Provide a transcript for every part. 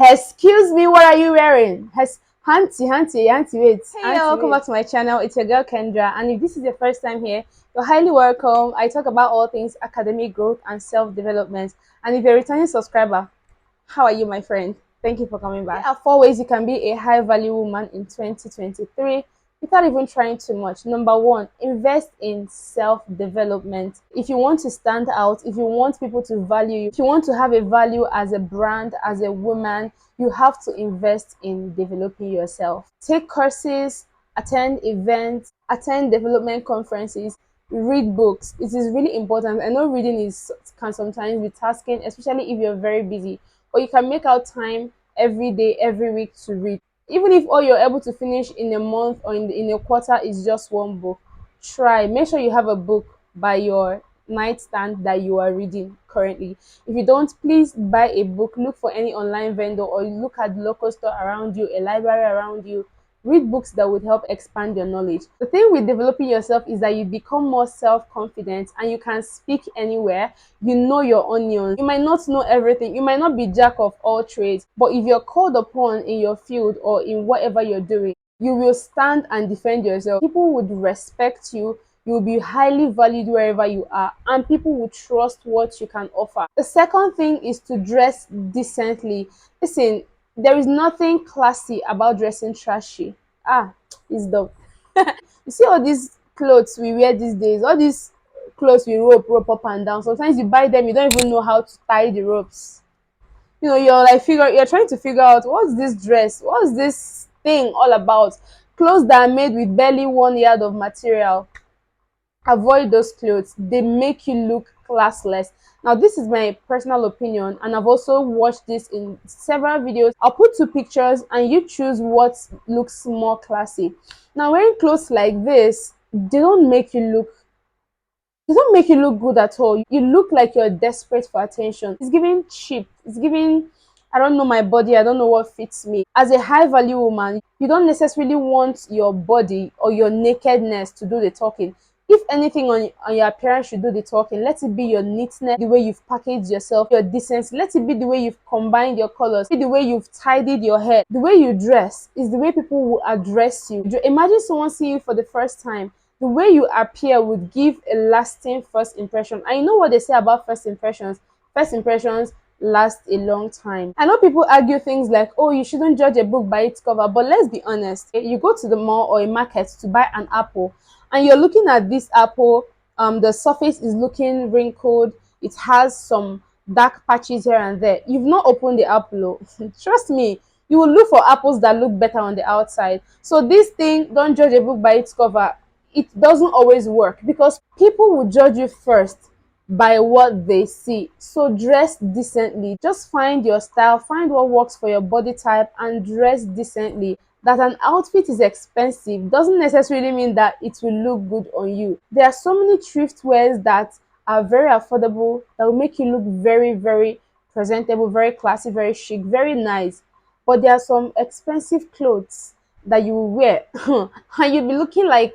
Excuse me, what are you wearing? Auntie, wait. Hey, welcome back to my channel. It's your girl Kendra, and if this is your first time here, you're highly welcome. I talk about all things academic growth and self-development. And if you're a returning subscriber, how are you, my friend? Thank you for coming back. There are 4 ways you can be a high-value woman in 2023 without even trying too much. Number one, invest in self-development. If you want to stand out, if you want people to value you, if you want to have a value as a brand, as a woman, you have to invest in developing yourself. Take courses, attend events, attend development conferences, read books. It is really important. I know reading can sometimes be tasking, especially if you're very busy, but you can make out time every day, every week to read. Even if all you're able to finish in a month or in a quarter is just one book, try. Make sure you have a book by your nightstand that you are reading currently. If you don't, please buy a book. Look for any online vendor or look at the local store around you, a library around you. Read books that would help expand your knowledge. The thing with developing yourself is that you become more self-confident and you can speak anywhere. You know your onions. You might not know everything. You might not be jack of all trades, but if you're called upon in your field or in whatever you're doing, you will stand and defend yourself. People would respect you. You will be highly valued wherever you are, and people will trust what you can offer. The second thing is to dress decently. Listen, there is nothing classy about dressing trashy. It's dumb. You see all these clothes we wear these days, all these clothes we rope up and down. Sometimes you buy them, you don't even know how to tie the ropes. You know, you're trying to figure out what's this dress, what's this thing all about. Clothes that are made with barely 1 yard of material. Avoid those clothes. They make you look classless. Now, this is my personal opinion, and I've also watched this in several videos. I'll put two pictures and you choose what looks more classy. Now, wearing clothes like this, they don't make you look good at all. You look like you're desperate for attention. It's giving cheap. It's giving, I don't know my body, I don't know what fits me. As a high value woman, you don't necessarily want your body or your nakedness to do the talking. If anything on your appearance should do the talking, let it be your neatness, the way you've packaged yourself, your decency. Let it be the way you've combined your colors, the way you've tidied your hair. The way you dress is the way people will address you. Imagine someone seeing you for the first time. The way you appear would give a lasting first impression. And you know what they say about first impressions? First impressions last a long time. I know people argue things like, oh, you shouldn't judge a book by its cover, but let's be honest. You go to the mall or a market to buy an apple, and you're looking at this apple. The surface is looking wrinkled. It has some dark patches here and there. You've not opened the apple. Trust me, you will look for apples that look better on the outside. So this thing, don't judge a book by its cover, it doesn't always work, because people will judge you first by what they see. So dress decently. Just find your style, find what works for your body type, and dress decently. That an outfit is expensive doesn't necessarily mean that it will look good on you. There are so many thrift wears that are very affordable, that will make you look very, very presentable, very classy, very chic, very nice. But there are some expensive clothes that you will wear and you'll be looking like,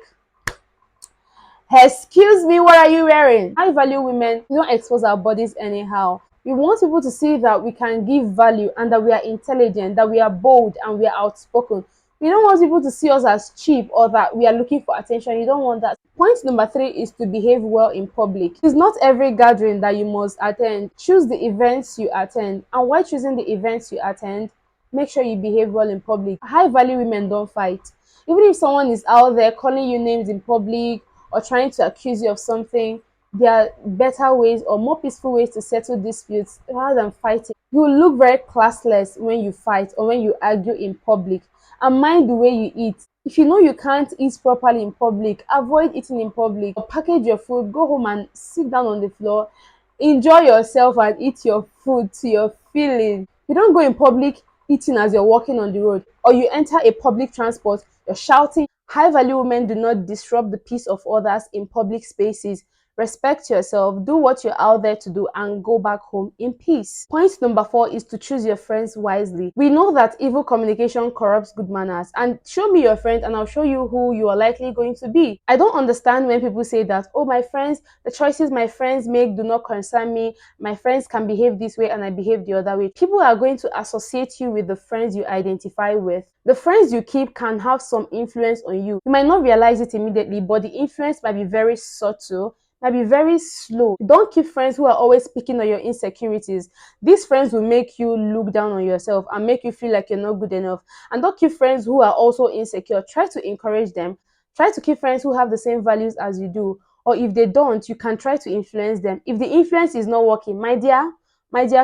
excuse me, what are you wearing? High value women, we don't expose our bodies anyhow. We want people to see that we can give value and that we are intelligent, that we are bold and we are outspoken. We don't want people to see us as cheap or that we are looking for attention. You don't want that. Point number 3 is to behave well in public. It's not every gathering that you must attend. Choose the events you attend. And while choosing the events you attend, make sure you behave well in public. High value women don't fight. Even if someone is out there calling you names in public or trying to accuse you of something, there are better ways or more peaceful ways to settle disputes rather than fighting. You will look very classless when you fight or when you argue in public. And mind the way you eat. If you know you can't eat properly in public, avoid eating in public. Or package your food, go home and sit down on the floor, enjoy yourself and eat your food to your feeling. You don't go in public eating as you're walking on the road, or you enter a public transport, you're shouting. High value women do not disrupt the peace of others in public spaces. respect yourself, do what you're out there to do, and go back home in peace. Point number 4 is to choose your friends wisely. We know that evil communication corrupts good manners, and show me your friend and I'll show you who you are likely going to be. I don't understand when people say that, oh, my friends, the choices my friends make do not concern me, my friends can behave this way and I behave the other way. People are going to associate you with the friends you identify with. The friends you keep can have some influence on you. You might not realize it immediately, but the influence might be very subtle, might be very slow. Don't keep friends who are always picking on your insecurities. These friends will make you look down on yourself and make you feel like you're not good enough. And don't keep friends who are also insecure. Try to encourage them. Try to keep friends who have the same values as you do. Or if they don't, you can try to influence them. If the influence is not working, my dear,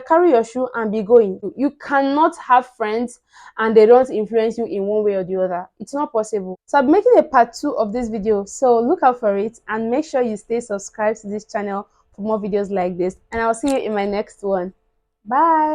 carry your shoe and be going. You cannot have friends and they don't influence you in one way or the other. It's not possible. So I'm making a part 2 of this video, so look out for it and make sure you stay subscribed to this channel for more videos like this, and I'll see you in my next one. Bye.